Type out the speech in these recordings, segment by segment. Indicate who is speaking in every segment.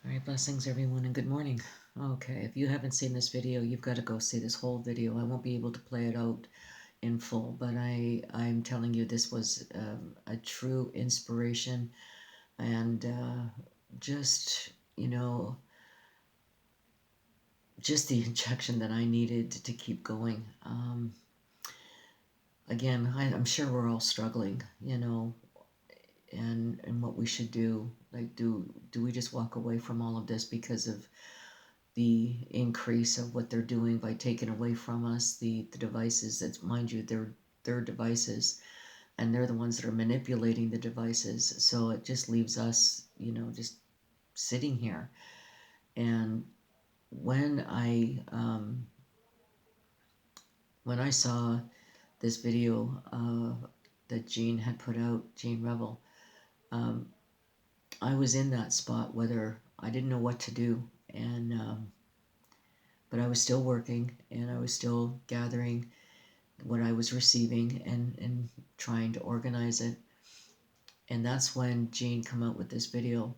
Speaker 1: All right, blessings everyone and good morning. Okay, if you haven't seen this video, you've got to go see this whole video. I won't be able to play it out in full, but I'm telling you this was a true inspiration and just, just the injection that I needed to keep going. Again, I'm sure we're all struggling, and what we should do. Like, do we just walk away from all of this because of the increase of what they're doing by taking away from us the devices? That, mind you, they're their devices, and they're the ones that are manipulating the devices. So it just leaves us, just sitting here. And when I saw this video that Gene had put out, Gene Revel, um, I was in that spot whether I didn't know what to do, and but I was still working and I was still gathering what I was receiving and trying to organize it. And that's when Gene come out with this video.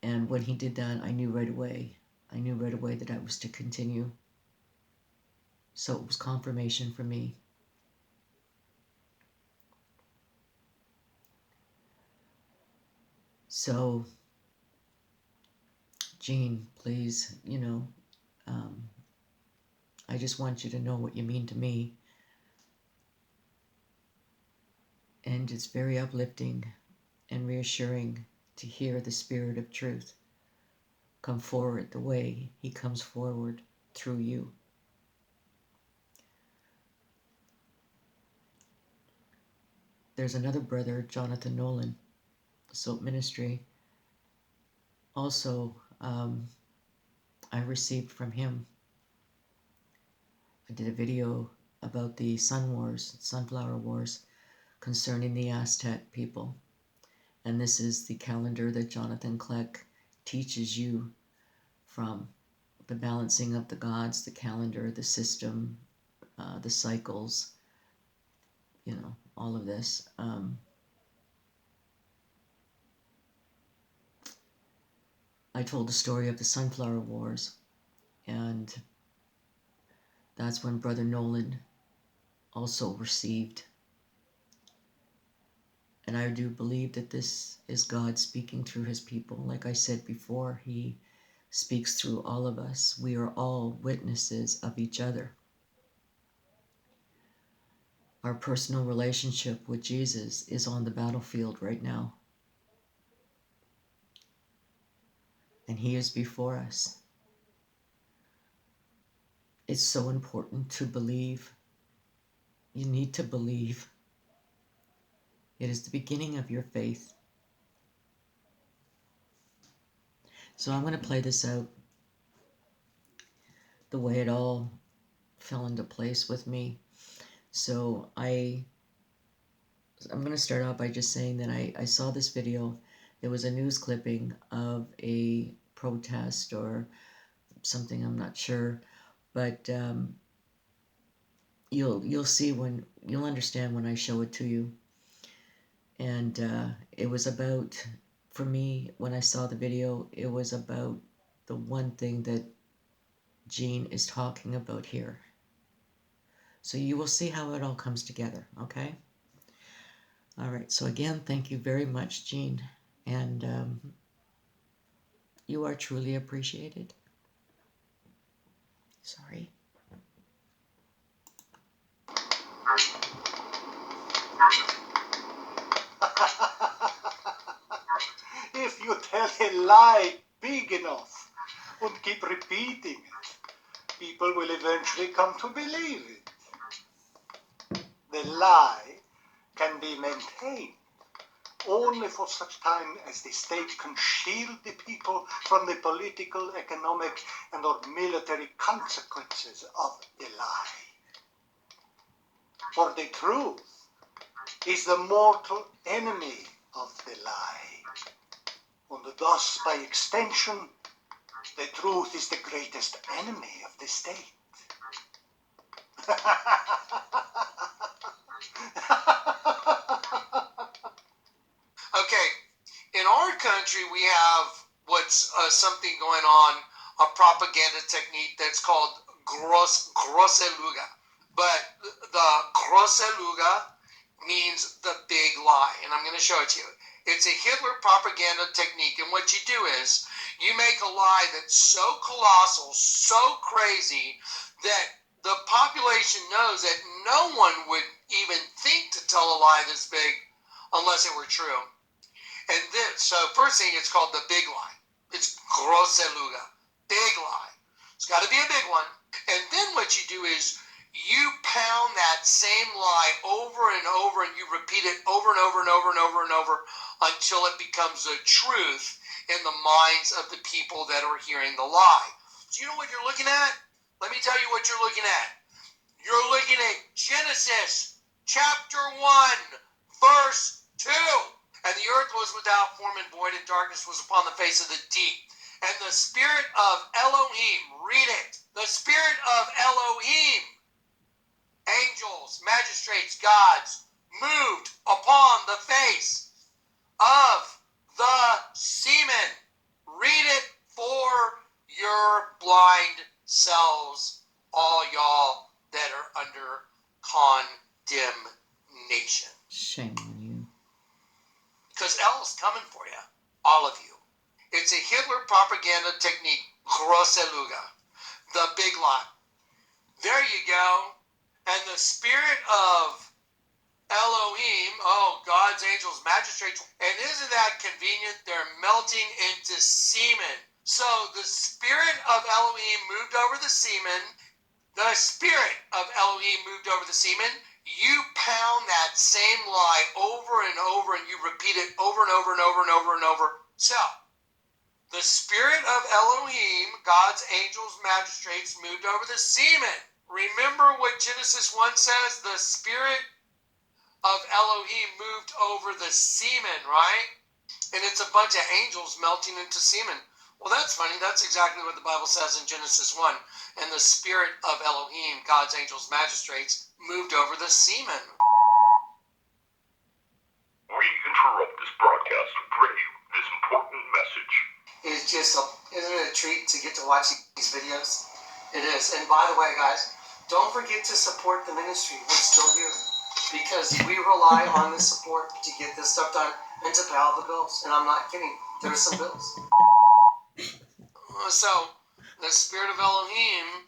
Speaker 1: And when he did that, I knew right away. I knew right away that I was to continue. So it was confirmation for me. So, Gene, please, I just want you to know what you mean to me. And it's very uplifting and reassuring to hear the Spirit of truth come forward the way he comes forward through you. There's another brother, Johnathan Nolan, Soap Ministry. Also, I received from him. I did a video about the sunflower wars, concerning the Aztec people. And this is the calendar that Johnathan Kleck teaches you from. The balancing of the gods, the calendar, the system, the cycles, all of this. I told the story of the sunflower wars, and that's when Brother Nolan also received. And I do believe that this is God speaking through his people. Like I said before, he speaks through all of us. We are all witnesses of each other. Our personal relationship with Jesus is on the battlefield right now. And he is before us. It's so important to believe. You need to believe. It is the beginning of your faith. So I'm going to play this out the way it all fell into place with me. So I'm going to start out by just saying that I saw this video. It was a news clipping of a protest or something, I'm not sure, but you'll see when you'll understand when I show it to you. And it was about, for me, when I saw the video, it was about the one thing that Gene is talking about here. So you will see how it all comes together, okay? All right, so again, thank you very much, Gene, and you are truly appreciated. Sorry.
Speaker 2: If you tell a lie big enough and keep repeating it, people will eventually come to believe it. The lie can be maintained only for such time as the state can shield the people from the political, economic, and or military consequences of the lie. For the truth is the mortal enemy of the lie, and thus, by extension, the truth is the greatest enemy of the state.
Speaker 3: Okay, in our country we have what's something going on, a propaganda technique that's called grosseluga. But the grosseluga means the big lie, and I'm going to show it to you. It's a Hitler propaganda technique, and what you do is you make a lie that's so colossal, so crazy, that the population knows that no one would even think to tell a lie this big unless it were true. And then, so first thing, it's called the big lie. It's grosseluga, big lie. It's got to be a big one. And then what you do is you pound that same lie over and over, and you repeat it over and over and over and over and over until it becomes the truth in the minds of the people that are hearing the lie. So you know what you're looking at? Let me tell you what you're looking at. You're looking at Genesis chapter 1, verse 2. And the earth was without form and void, and darkness was upon the face of the deep. And the spirit of Elohim, read it, the spirit of Elohim, angels, magistrates, gods, moved upon the face of the semen. Read it for your blind selves, all y'all that are under condemnation.
Speaker 1: Shame on you.
Speaker 3: Because hell's coming for you, all of you. It's a Hitler propaganda technique, grosseluga, the big lie. There you go. And the spirit of Elohim, God's angels, magistrates, and isn't that convenient? They're melting into semen. So the spirit of Elohim moved over the semen. The spirit of Elohim moved over the semen. You pound that same lie over and over, and you repeat it over and over and over and over and over. So the spirit of Elohim, God's angels, magistrates, moved over the semen. Remember what Genesis 1 says? The spirit of Elohim moved over the semen, right? And it's a bunch of angels melting into semen. Well, that's funny. That's exactly what the Bible says in Genesis 1. And the spirit of Elohim, God's angels, magistrates, moved over the semen.
Speaker 4: We interrupt this broadcast to bring you this important message.
Speaker 3: Isn't it a treat to get to watch these videos? It is. And by the way, guys, don't forget to support the ministry. We're still here because we rely on this support to get this stuff done and to pay all the bills. And I'm not kidding. There's some bills. So, the spirit of Elohim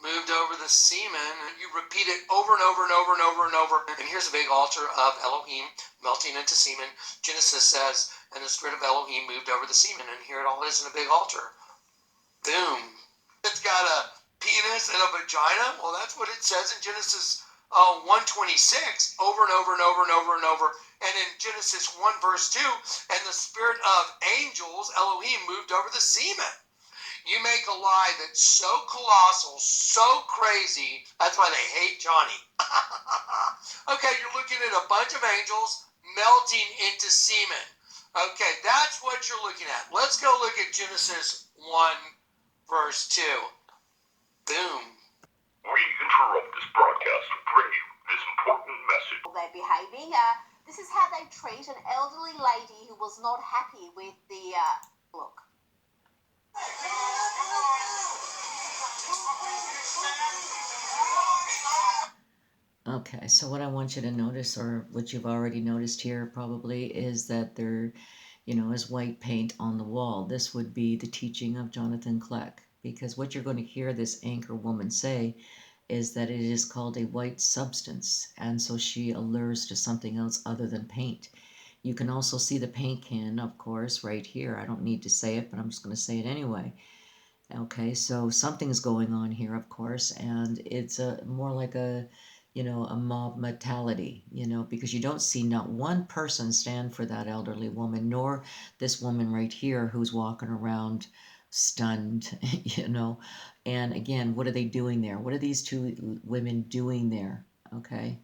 Speaker 3: moved over the semen, and you repeat it over and over and over and over and over. And here's a big altar of Elohim melting into semen. Genesis says, and the spirit of Elohim moved over the semen, and here it all is in a big altar. Boom. It's got a penis and a vagina. Well, that's what it says in Genesis 1:26, over and over and over and over and over. And in Genesis 1 verse 2, and the spirit of angels, Elohim, moved over the semen. You make a lie that's so colossal, so crazy, that's why they hate Johnny. Okay, you're looking at a bunch of angels melting into semen. Okay, that's what you're looking at. Let's go look at Genesis 1 verse 2. Boom.
Speaker 4: We interrupt this broadcast to bring you this important message.
Speaker 5: They're behaving. This is how they treat an elderly lady who was not happy with the look.
Speaker 1: Okay, so what I want you to notice, or what you've already noticed here probably, is that there, is white paint on the wall. This would be the teaching of Johnathan Kleck, because what you're going to hear this anchor woman say is that it is called a white substance, and so she allures to something else other than paint. You can also see the paint can, of course, right here. I don't need to say it, but I'm just going to say it anyway. Okay, so something's going on here, of course, and it's more like a mob mentality, because you don't see not one person stand for that elderly woman, nor this woman right here who's walking around stunned, And again, what are they doing there? What are these two women doing there? Okay.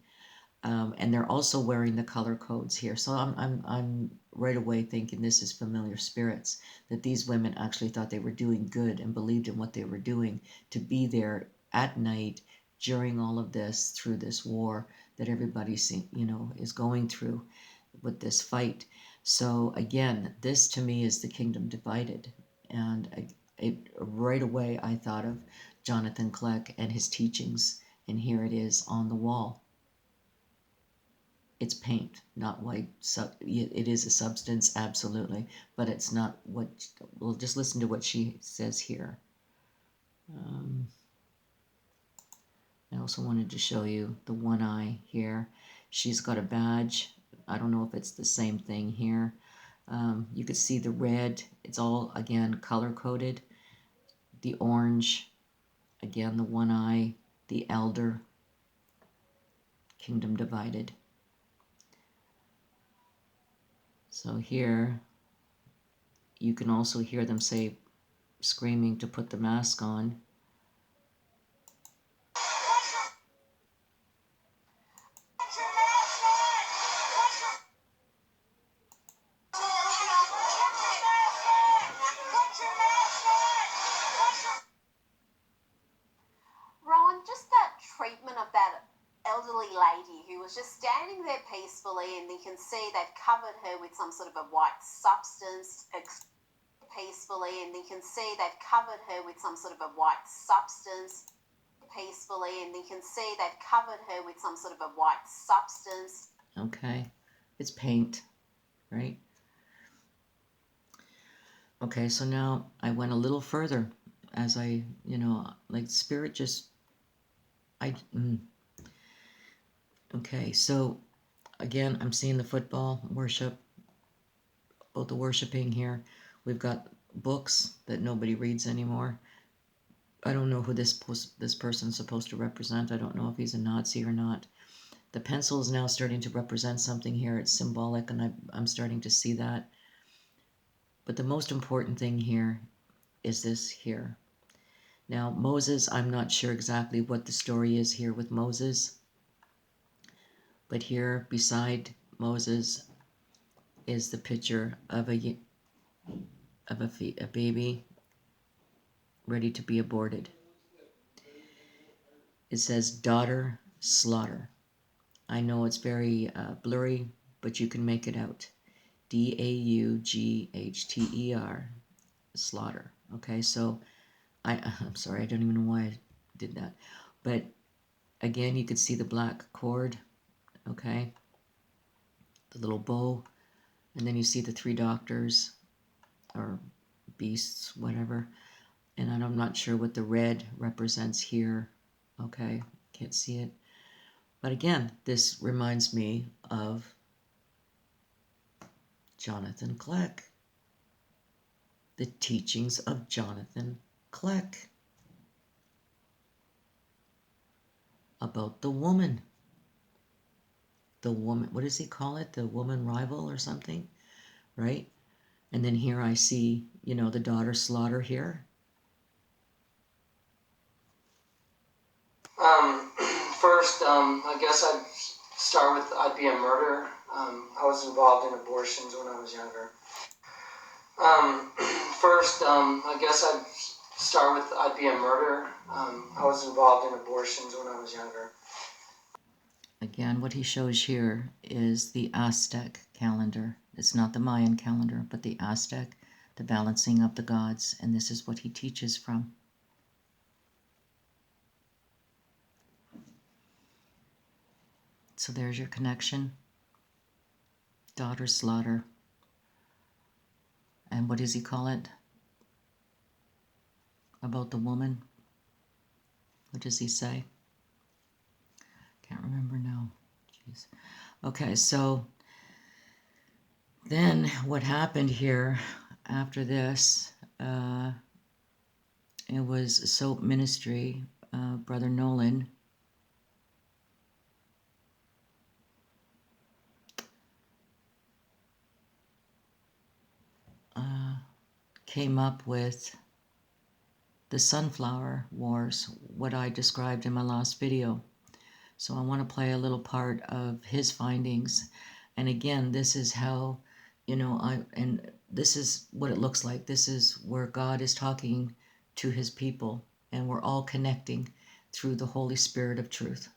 Speaker 1: And they're also wearing the color codes here. So I'm right away thinking this is familiar spirits, that these women actually thought they were doing good and believed in what they were doing to be there at night during all of this, through this war that everybody is going through with this fight. So again, this to me is the kingdom divided. And right away I thought of Johnathan Kleck and his teachings, and here it is on the wall. It's paint, not white. So it is a substance, absolutely, but it's not what. Well, just listen to what she says here. I also wanted to show you the one eye here. She's got a badge. I don't know if it's the same thing here. You could see the red. It's all, again, color-coded. The orange, again, the one eye, the elder, kingdom divided. So here, you can also hear them say, screaming to put the mask on.
Speaker 5: Rowan, just that treatment of that elderly lady who was just standing there peacefully, and you can see they've covered her with some sort of a white substance. Peacefully, and you can see they've covered her with some sort of a white substance. Peacefully, and you can see they've covered her with some sort of a white substance.
Speaker 1: Okay, it's paint, right? Okay, so now I went a little further as I, like Spirit just, okay, so again, I'm seeing the football worship, both the worshiping here. We've got books that nobody reads anymore. I don't know who this person's supposed to represent. I don't know if he's a Nazi or not. The pencil is now starting to represent something here. It's symbolic, and I'm starting to see that. But the most important thing here is this here. Now, Moses, I'm not sure exactly what the story is here with Moses. But here beside Moses is the picture of a baby ready to be aborted. It says daughter slaughter. I know it's very blurry, but you can make it out. Daughter, slaughter. Okay, so I'm sorry, I don't even know why I did that. But again, you could see the black cord, okay, the little bow, and then you see the three doctors or beasts, whatever. And I'm not sure what the red represents here. Okay, can't see it. But again, this reminds me of Johnathan Kleck. The teachings of Johnathan Kleck about the woman. The woman, what does he call it? The woman rival or something, right? And then here I see, the daughter slaughter here.
Speaker 3: First, I guess I'd start with I'd be a murderer. I was involved in abortions when I was younger. First, I guess I'd start with I'd be a murderer. I was involved in abortions when I was younger.
Speaker 1: Again, what he shows here is the Aztec calendar. It's not the Mayan calendar, but the Aztec, the balancing of the gods, and this is what he teaches from. So there's your connection. Daughter slaughter. And what does he call it? About the woman? What does he say? Can't remember now. Jeez. Okay, so then what happened here after this, it was soap ministry, Brother Nolan came up with the sunflower wars, what I described in my last video. So I want to play a little part of his findings. And again, this is how, and this is what it looks like. This is where God is talking to his people, and we're all connecting through the Holy Spirit of truth.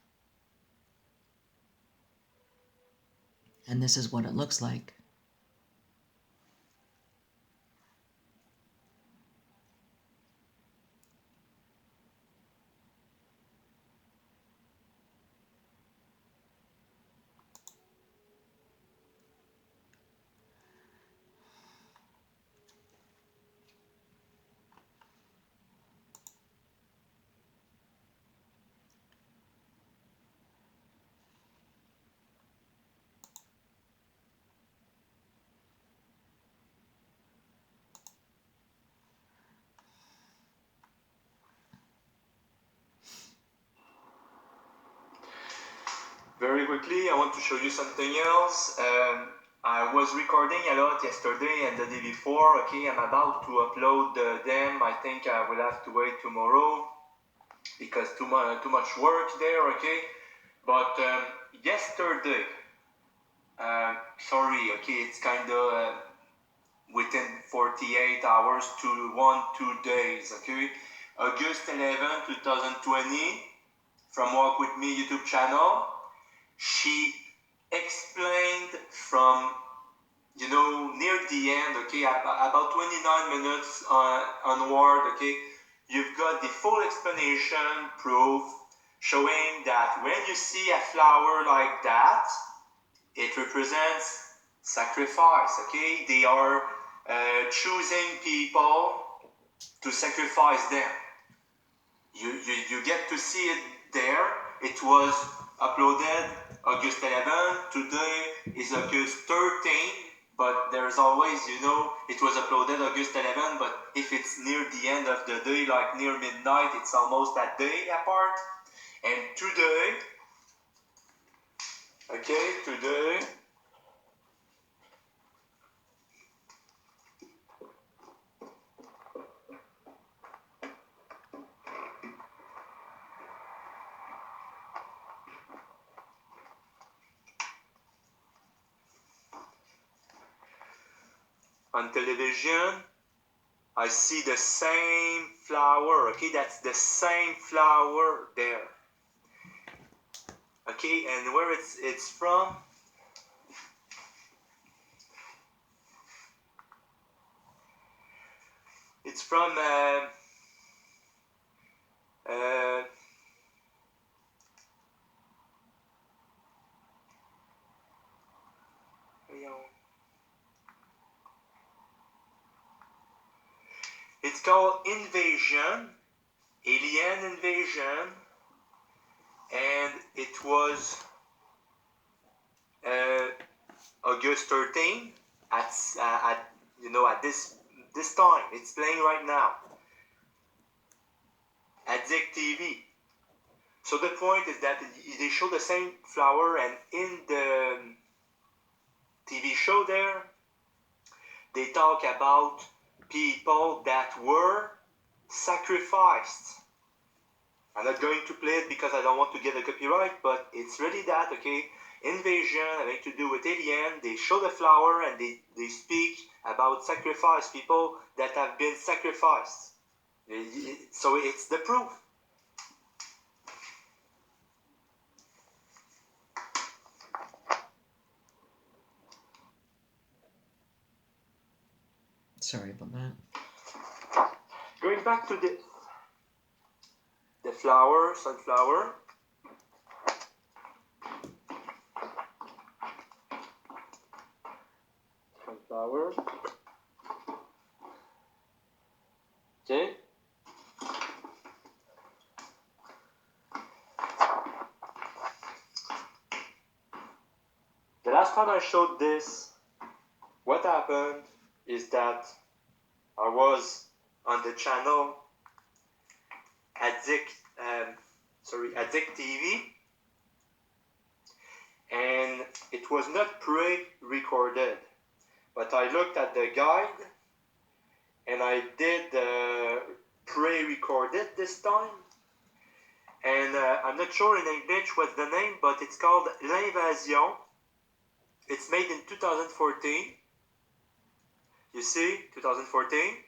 Speaker 1: And this is what it looks like.
Speaker 6: Very quickly, I want to show you something else. I was recording a lot yesterday and the day before. Okay, I'm about to upload them. I think I will have to wait tomorrow because too much work there. Okay, but yesterday, sorry. Okay, it's kind of within 48 hours to 2 days. Okay, August 11, 2020, from Walk With Me YouTube channel. She explained from, near the end, okay, about 29 minutes onward, okay, you've got the full explanation, proof, showing that when you see a flower like that, it represents sacrifice, okay? They are choosing people to sacrifice them. You get to see it there. It was uploaded August 11. Today is August 13. But there's always, it was uploaded August 11. But if it's near the end of the day, like near midnight, it's almost a day apart. And today, on television, I see the same flower, okay? That's the same flower there. Okay, and where it's from? It's from it's called Invasion, Alien Invasion, and it was August 13 at this time. It's playing right now at Zik TV. So the point is that they show the same flower, and in the TV show there, they talk about people that were sacrificed. I'm not going to play it because I don't want to get a copyright, but it's really that, okay? Invasion, having to do with alien, they show the flower and they speak about sacrifice, people that have been sacrificed. So it's the proof.
Speaker 1: Sorry about that.
Speaker 6: Going back to the flower, sunflower. Sunflower. Okay. The last time I showed this, what happened is that I was on the channel at Zik TV, and it was not pre-recorded, but I looked at the guide and I did pre-recorded this time, and I'm not sure in English what's the name, but it's called L'Invasion. It's made in 2014. You see, 2014.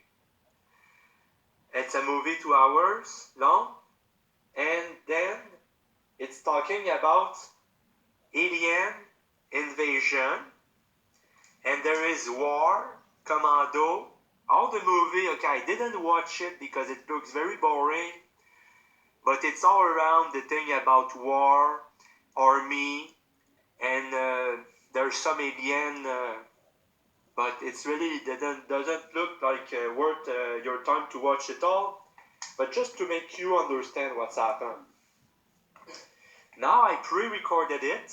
Speaker 6: It's a movie 2 hours long, and then it's talking about alien invasion, and there is war, commando, all the movie. Okay, I didn't watch it because it looks very boring, but it's all around the thing about war, army, and there's some alien, but it's really doesn't look like worth your time to watch it all. But just to make you understand what's happened. Now I pre-recorded it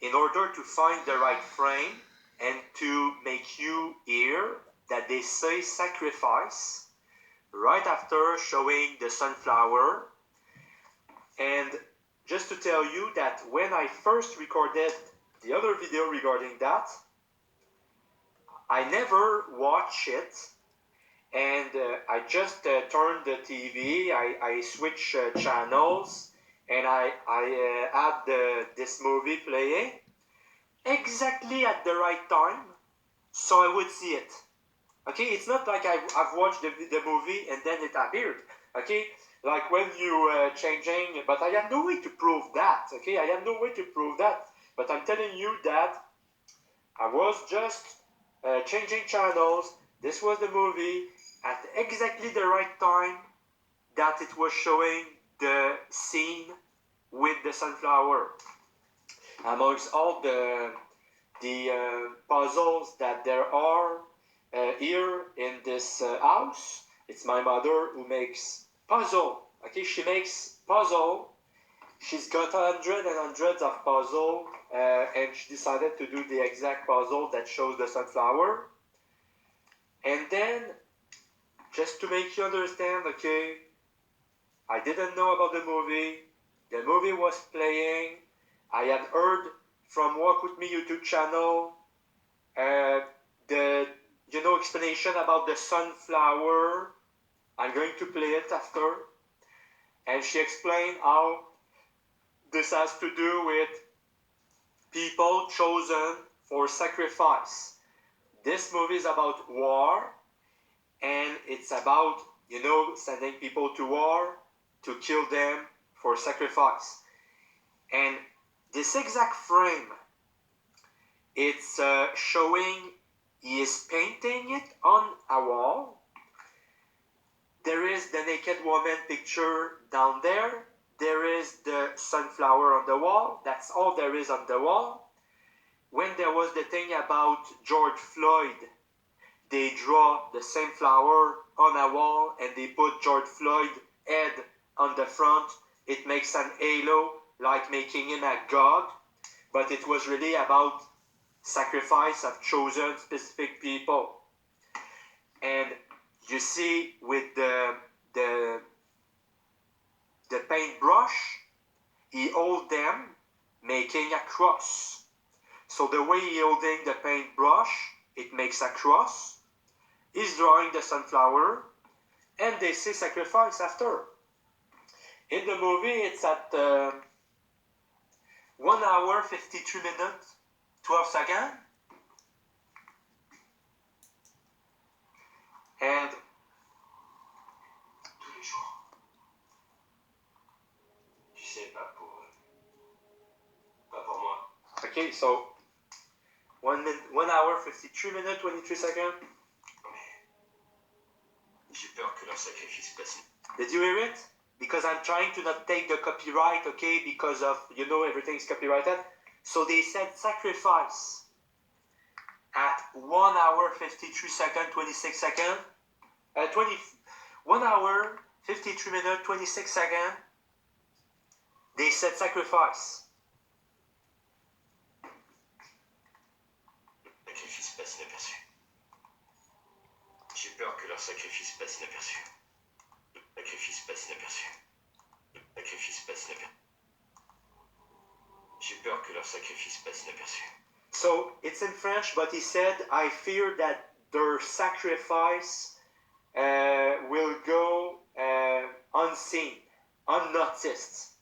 Speaker 6: in order to find the right frame and to make you hear that they say sacrifice right after showing the sunflower and just to tell you that when I first recorded the other video regarding that, I never watched it, and I just turned the TV, I switched channels, and I had this movie playing exactly at the right time, so I would see it. Okay, it's not like I've watched the movie and then it appeared. Okay, like when you changing, but I have no way to prove that. Okay, I have no way to prove that. But I'm telling you that I was just changing channels. This was the movie at exactly the right time that it was showing the scene with the sunflower. Amongst all the puzzles that there are here in this house, it's my mother who makes puzzle. Okay, she makes puzzle. She's got hundreds and hundreds of puzzle, and she decided to do the exact puzzle that shows the sunflower. And then, just to make you understand, okay, I didn't know about the movie. The movie was playing. I had heard from Walk With Me YouTube channel the explanation about the sunflower. I'm going to play it after. And she explained how this has to do with people chosen for sacrifice. This movie is about war, and it's about, sending people to war to kill them for sacrifice. And this exact frame, it's showing he is painting it on a wall. There is the naked woman picture down there. There is the sunflower on the wall. That's all there is on the wall. When there was the thing about George Floyd, they draw the same flower on a wall and they put George Floyd's head on the front. It makes an halo, like making him a god. But it was really about sacrifice of chosen specific people. And you see with the paintbrush, he holds them making a cross. So the way he holding the paintbrush, it makes a cross. He's drawing the sunflower, and they say sacrifice after. In the movie, it's at 1 hour, 53 minutes, 12 seconds. And tous les jours. Tu sais, pas pour moi. Okay, so 1 hour, 53 minutes, 23 seconds. J'ai peur que leur sacrifice passe. Did you hear it? Because I'm trying to not take the copyright, okay, because of, everything's copyrighted. So they said sacrifice at 1 hour, 53 seconds, 26 seconds. 1 hour, 53 minutes, 26 seconds. They said sacrifice. Le sacrifice passe inaperçu. J'ai peur que leur sacrifice passe inaperçu. Sacrifice passe inaperçu. Sacrifice passe inaperçu. J'ai peur que leur sacrifice passe inaperçu. So it's in French, but he said, I fear that their sacrifice will go unseen, unnoticed.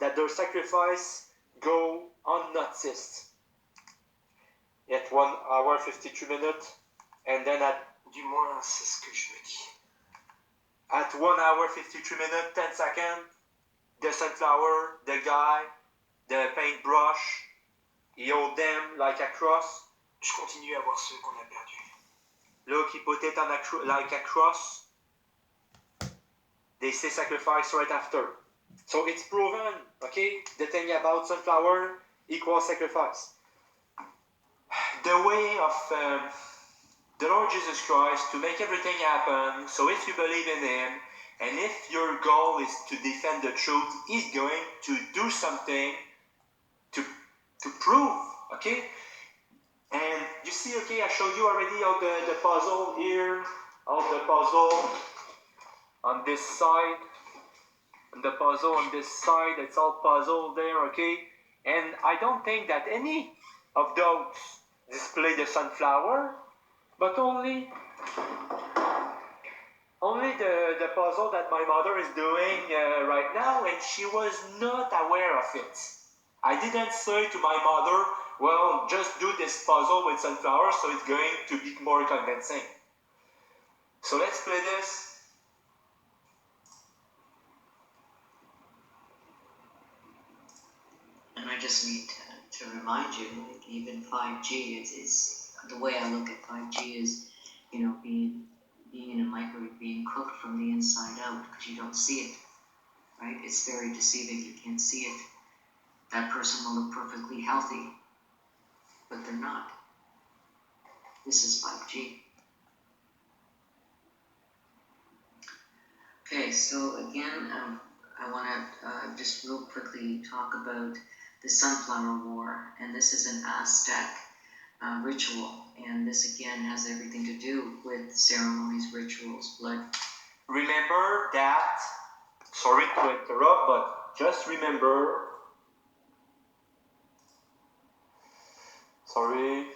Speaker 6: That their sacrifice go unnoticed. At 1 hour, 52 minutes, and then at... Du moins, c'est ce que je me dis. At 1 hour, 53 minutes, 10 seconds, the sunflower, the guy, the paintbrush, he hold them like a cross. Je continue à voir ceux qu'on a perdus. Look, he put it on like a cross. They say sacrifice right after. So it's proven, okay? The thing about sunflower equals sacrifice. The way of the Lord Jesus Christ to make everything happen. So if you believe in Him, and if your goal is to defend the truth, He's going to do something to prove, okay? And you see, okay, I showed you already all the puzzle here, all the puzzle on this side. And the puzzle on this side, it's all puzzle there, okay? And I don't think that any of those display the sunflower, but only the puzzle that my mother is doing right now, and she was not aware of it. I didn't say to my mother, well, just do this puzzle with sunflowers so it's going to be more convincing. So let's play this.
Speaker 1: And I just need to remind you, like even 5G is the way I look at 5G is, being in a microwave, being cooked from the inside out because you don't see it, right? It's very deceiving. You can't see it. That person will look perfectly healthy, but they're not. This is 5G. Okay, so again, I want to just real quickly talk about the Sunflower War, and this is an Aztec ritual, and this again has everything to do with ceremonies, rituals, blood.
Speaker 6: Remember that, sorry to interrupt, but just remember, sorry.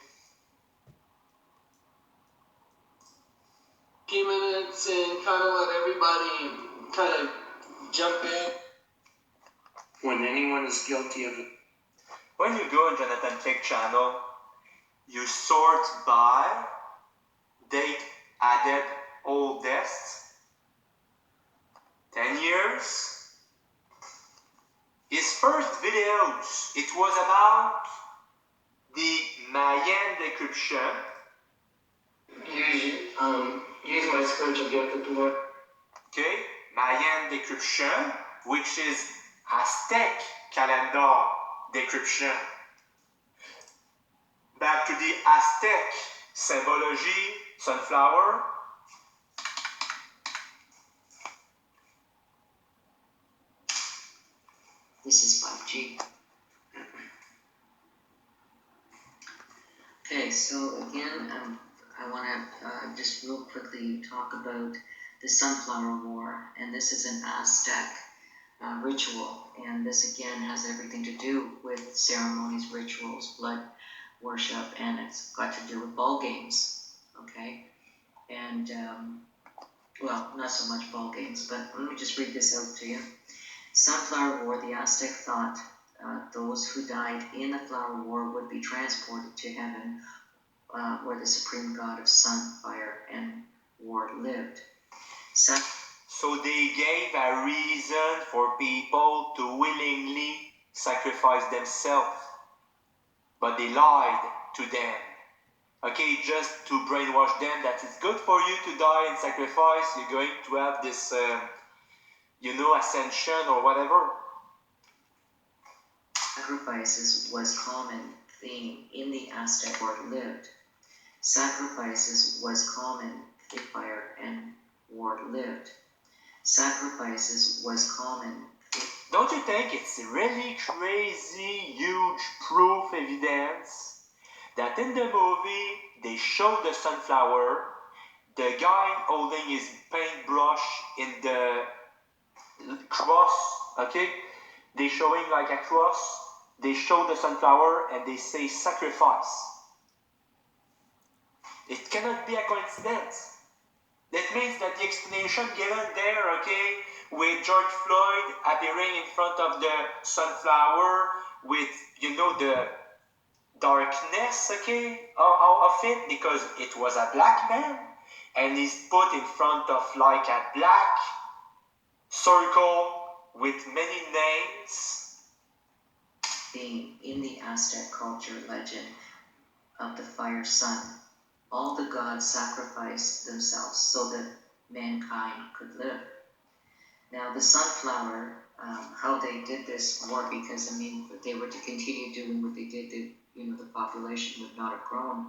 Speaker 3: Few minutes and kind of let everybody kind of jump in. When anyone is guilty of it.
Speaker 6: When you go on Johnathan Kleck channel, you sort by date added oldest, 10 years. His first videos, it was about the Mayan decryption.
Speaker 3: Use my spiritual gift to work.
Speaker 6: Okay, Mayan decryption, which is Aztec calendar decryption. Back to the Aztec symbology, sunflower.
Speaker 1: This is 5G. Okay, so again, I want to just real quickly talk about the Sunflower War, and this is an Aztec ritual, and this again has everything to do with ceremonies, rituals, blood worship, and it's got to do with ball games, okay? And, well, not so much ball games, but let me just read this out to you. Sunflower War, the Aztec thought those who died in the flower war would be transported to heaven, where the supreme god of sun, fire, and war lived.
Speaker 6: So they gave a reason for people to willingly sacrifice themselves, but they lied to them. Okay, just to brainwash them that it's good for you to die and sacrifice, you're going to have this, ascension or whatever.
Speaker 1: Sacrifices was common thing in the Aztec war lived. Sacrifices was common in fire and war lived. Sacrifices was common.
Speaker 6: Don't you think it's really crazy, huge proof evidence that in the movie they show the sunflower, the guy holding his paintbrush in the cross, okay? They showing like a cross, they show the sunflower and they say sacrifice. It cannot be a coincidence. That means that the explanation given there, okay, with George Floyd appearing in front of the sunflower with, the darkness, okay, of it, because it was a black man, and he's put in front of like a black circle with many names.
Speaker 1: Being in the Aztec culture legend of the fire sun, all the gods sacrificed themselves so that mankind could live. Now the sunflower, how they did this war, because if they were to continue doing what they did, the population would not have grown.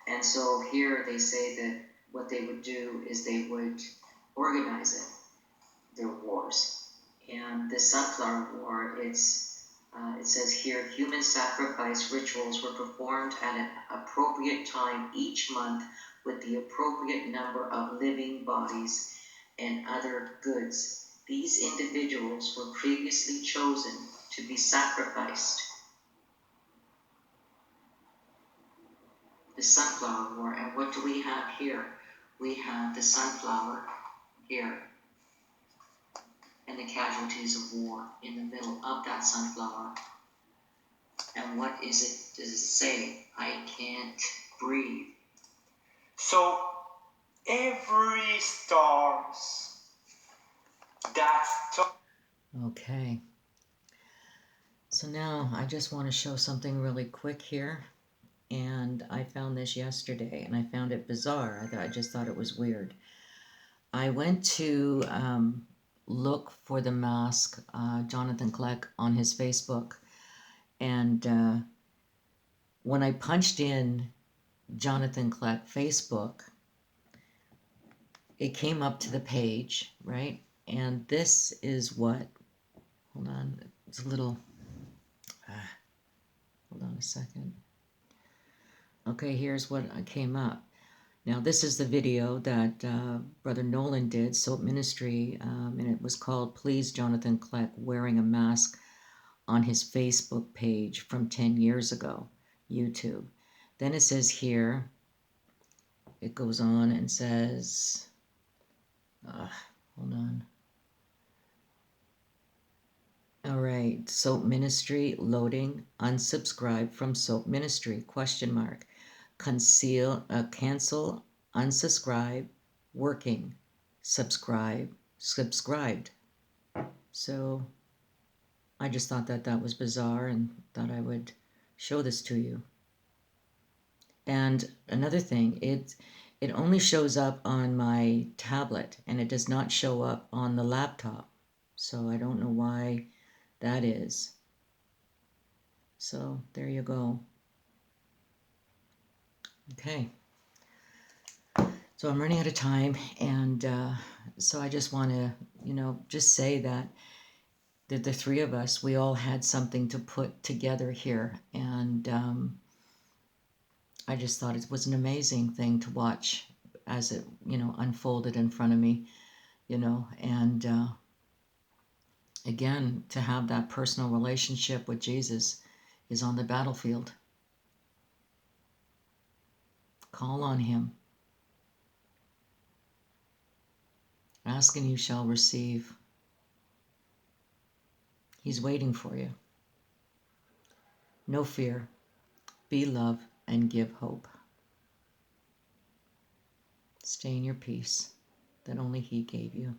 Speaker 1: And so here they say that what they would do is they would organize it, their wars. And the sunflower war, it says here, human sacrifice rituals were performed at an appropriate time each month with the appropriate number of living bodies and other goods These individuals were previously chosen to be sacrificed. The sunflower war. And what do we have here? We have the sunflower here and the casualties of war in the middle of that sunflower. And what is it? Does it say? I can't breathe.
Speaker 6: So every stars that
Speaker 1: Okay. So now I just want to show something really quick here. And I found this yesterday, and I found it bizarre. I just thought it was weird. I went to look for the mask, Johnathan Kleck, on his Facebook. And when I punched in Johnathan Kleck Facebook, it came up to the page, right? And this is what, hold on, it's a little, hold on a second. Okay, here's what came up. Now, this is the video that Brother Nolan did, Soap Ministry, and it was called Please Johnathan Kleck Wearing a Mask on his Facebook page from 10 years ago, YouTube. Then it says here, it goes on and says, hold on. All right, Soap Ministry loading, unsubscribe from Soap Ministry, question mark. Cancel, unsubscribe, working, subscribe, subscribed. So I just thought that that was bizarre and thought I would show this to you. And another thing, it only shows up on my tablet and it does not show up on the laptop. So I don't know why that is. So there you go. Okay. So I'm running out of time, and so I just want to, just say that the three of us, we all had something to put together here, and I just thought it was an amazing thing to watch as it, unfolded in front of me, and again, to have that personal relationship with Jesus is on the battlefield. Call on him. Ask and you shall receive. He's waiting for you. No fear. Be love and give hope. Stay in your peace that only he gave you.